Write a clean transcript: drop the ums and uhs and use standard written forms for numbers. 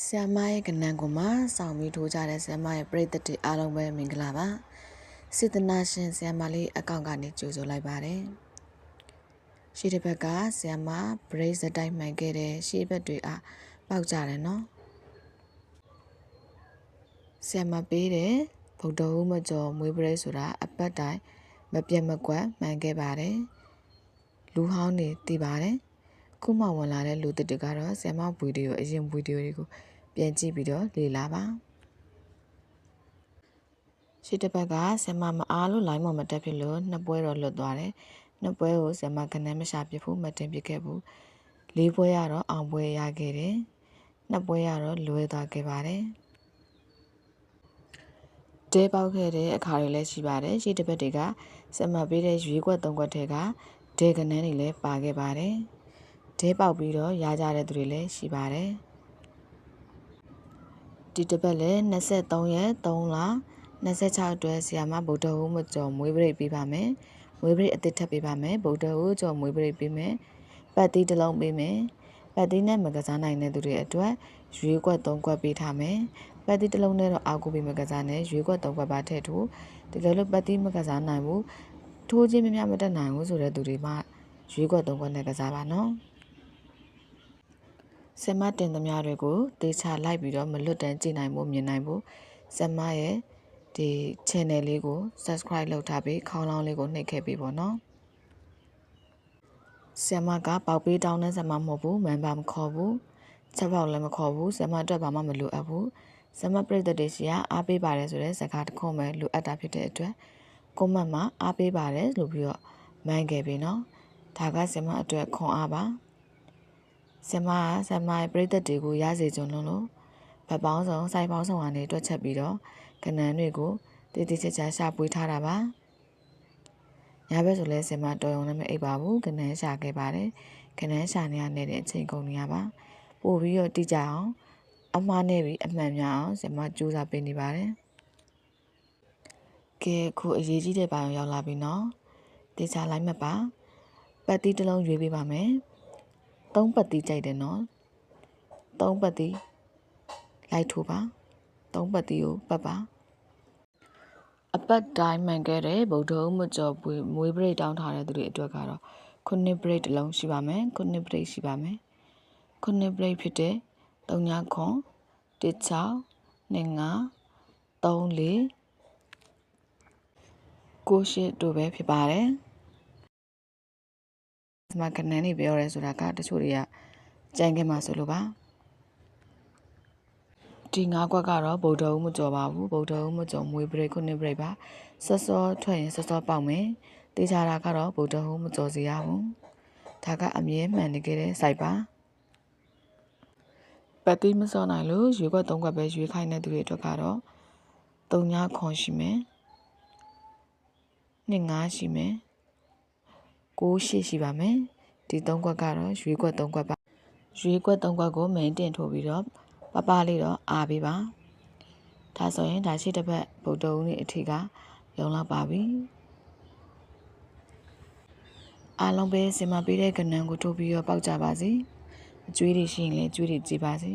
ဆရာမရဲ့ကဏ္ဍကိုမှစောင့်ပြီးထိုးကြတဲ့ဆရာမရဲ့ပရိသတ်တွေအားလုံးပဲမင်္ဂလာပါစေတနာရှင်ဆရာမလေးအကောင့်ကနေကြိုဆိုလိုက်ပါတယ်ရှေ့တစ်ဘက်ကဆရာမ brace အတိုင်းမှန်ခဲ့တဲ့ရှေ့ဘက်တွေအားပေါက်ကြတယ်နော်ဆရာမပေးတဲ့ဗုဒ္ဓဟူးမကျော်မွေး brace ဆိုတာအပတ်တိုင်းမပြတ်မကွက်မှန်ခဲ့ပါတယ်လူဟောင်းနေတည်ပါတယ်ခုမှဝင်လာတဲ့လူသစ်တွေကတော့ဆရာမဗီဒီယိုအရင်ဗီဒီယိုတွေကိုပြန်ကြည့်ပြီးတော့လေ့လာပါရှေ့တစ်ပတ်ကဆရာမမအားလို့ line မတက်ဖြစ်လို့နှစ်ပွဲတော့လွတ်သွားတယ်နှစ်ပွဲကိုဆရာမခဏမရှာပြဖို့မတင်ပြခဲ့ဘူးလေးပွဲရတော့အောင်ပွဲရခဲ့တယ်နှစ်ပွဲရတော့လွဲသွားခဲ့ပါတယ်တဲပေါက်ခဲ့တဲ့အခါတွေလည်းရှိပါတယ်ရှေ့တစ်ပတ်တွေကဆရာမပေးတဲ့ရွေးကွက်သုံးကွက်တွေကဒဲကနန်းတွေလည်းပါခဲ့ပါတယ်ဒဲပေါက်ပြီးတော့ရကြတဲ့သူတွေလည်းရှိပါတယ်ဒီတစ်ပတ်လည်း23ရက်3လ26အတွက်ဆီယာမဗုဒ္ဓဟူးမကျော်မွေးပရိတ်ပေးပါမယ်မွေးပရိတ်အသစ်ထပ်ပေးပါမယ်ဗုဒ္ဓဟူးကျော်မွေးပရိတ်ပေးမယ်ပတ်သီးတစ်လုံးပေးမယ်ပတ်သီးနဲ့မကစားနိုင်တဲ့သူတွေအတွက်ရွေးကွက်3ကွက်ပေးထားမယ်ပတ်သီးတစ်လုံးနဲ့တော့အောက်ကိုပြီးမကစားနဲ့ရွေးကွက်3ကွက်ပါထည့်ထိုးတကယ်လို့ပတ်သီးမကစားနိုင်ဘူးထိုးခြင်းမမတက်နိုင်ဘူးဆိုတဲ့သူတွေမှရွေးကွက်3ကွက်နဲ့ကစားပါနော်ဆမတင်သမျှတွေကိုတေချာလိုက်ပြီးတော့မလွတ်တမ်းကြည့်နိုင်ဖို့မြင်နိုင်ဖို့ဆမရဲ့ဒီ channel လေးကို subscribe လုပ်ထားပြီးခေါင်းလောင်းလေးကိုနှိပ်ခဲ့ပြီးပေါ့နော်ဆမကပေါက်ပေးတောင်းတဲ့ဆမမဟုတ်ဘူးမန်ပါမခေါ်ဘူးချက်ပေါက်လည်းမခေါ်ဘူးဆမအတွက်ဘာမှမလိုအပ်ဘူးဆမပရိသတ်တွေရှိရအားပေးပါတယ်ဆိုတဲ့စကားတစ်ခုမှလိုအပ်တာဖြစ်တဲ့အတွက်ကွန်မန့်မှာအားပေးပါတယ်လို့ပြီးတော့မှန်းခဲ့ပြီနော်ဒါကဆမအတွက်ခွန်အားပါဆမရဲ့ပရိသတ်တွေကိုရစေချင်လို့ဗတ်ပေါင်းဆောင်စိုက်ပေါင်းဆောင်ကနေတွက်ချက်ပြီးတော့ကဏ္ဍတွေကိုတည်တည်ချာချာရှာပွေးထားတာပါညဘက်ဆိုလဲဆမတော်ရုံနဲ့မအိပ်ပါဘူးကဏ္ဍရှာခဲ့ပါတယ်ကဏ္ဍရှာနေရတဲ့အချိန်ကုန်နေရပါပို့ပြီးတော့တိကျအောင်အမှားနဲ့ပြီးအမှန်များအောင်ဆမကြိုးစားပေးနေပါတယ်ကဲခုအရေးကြီးတဲ့ပိုင်းရောက်လာပြီနော်တေချာလိုက်မှတ်ပါပတ်တီးတစ်လုံးရွေးပေးပါမယ်3ပတ်တီးကြိုက်တယ်နော်3ပတ်တီးလိုက်ထိုးပါ3ပတ်တီးကိုပတ်ပါအပတ်တိုင်းမှန်ခဲ့တဲ့ဗုဒ္ဓဟူးမကျော်မွေးပရိတ်တောင်းထားတဲ့သူတွေအတွက်ကတော့9ပရိတ်တစ်လုံးရှိပါမယ်9ပရိတ်ရှိပါမယ်9ပရိတ်ဖြစ်တဲ့3ခွန်16 25 34 98တို့ပဲဖြစ်ပါတယ်ဒီမှာခဏနေပြောရဲဆိုတာကတချို့တွေကကြံခဲ့မှာဆိုလို့ပါဒီ9ခွက်ကတော့ဗုဒ္ဓဟူးမကျော်ပါဘူးဗုဒ္ဓဟူးမကျော်မွေးပရိတ်9ပရိတ်ပါစောစောထွက်ရင်စောစောပေါက်မယ်တေချာတာကတော့ဗုဒ္ဓဟူးမကျော်စီရဘူးဒါကအမြဲမှန်နေခဲ့တဲ့စိုက်ပါပတ်တိမစောနိုင်လို့ရွေးခွက်3ခွက်ပဲရွေးခိုင်းတဲ့သူတွေအတွက်ကတော့3ခွန်ရှိမယ်25ရှိမယ်98ရှိပါမယ်ဒီ3ခွက်ကတော့ရွေးခွက်3ခွက်ပါရွေးခွက်3ခွက်ကိုမိန်တင်ထိုးပြီးတော့ပလေးတော့အားပေးပါဒါဆိုရင်ဒါရှိတစ်ပတ်ဗုဒ္ဓဟူးနေ့အထိကရုံလောက်ပါပြီအားလုံးပဲစင်မပေးတဲ့ကဏ္ဍကိုထိုးပြီးတော့ပေါက်ကြပါစေအကျွေးတွေရှိရင်လည်းအကျွေးတွေကြည့်ပါစေ